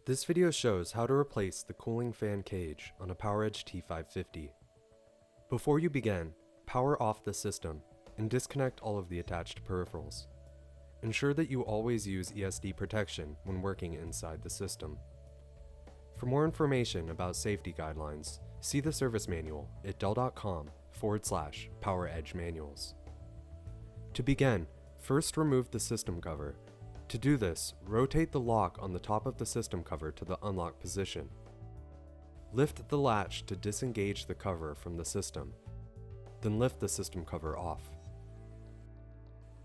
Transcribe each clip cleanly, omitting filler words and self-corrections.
This video shows how to replace the cooling fan cage on a PowerEdge T550. Before you begin, power off the system and disconnect all of the attached peripherals. Ensure that you always use ESD protection when working inside the system. For more information about safety guidelines, see the service manual at dell.com/PowerEdge manuals. To begin, first remove the system cover. To do this, rotate the lock on the top of the system cover to the unlock position. Lift the latch to disengage the cover from the system, then lift the system cover off.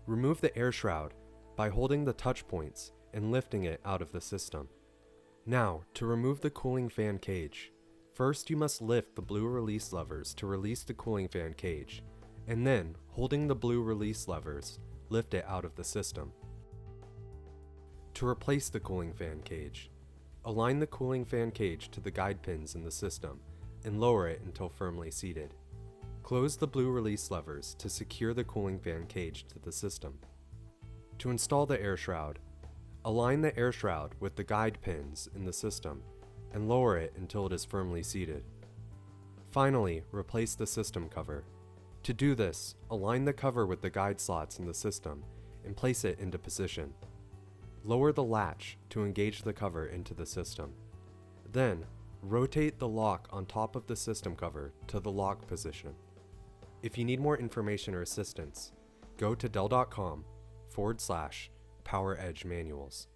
Remove the air shroud by holding the touch points and lifting it out of the system. Now, to remove the cooling fan cage, first you must lift the blue release levers to release the cooling fan cage, and then, holding the blue release levers, lift it out of the system. To replace the cooling fan cage, align the cooling fan cage to the guide pins in the system and lower it until firmly seated. Close the blue release levers to secure the cooling fan cage to the system. To install the air shroud, align the air shroud with the guide pins in the system and lower it until it is firmly seated. Finally, replace the system cover. To do this, align the cover with the guide slots in the system and place it into position. Lower the latch to engage the cover into the system. Then, rotate the lock on top of the system cover to the lock position. If you need more information or assistance, go to dell.com/PowerEdge manuals.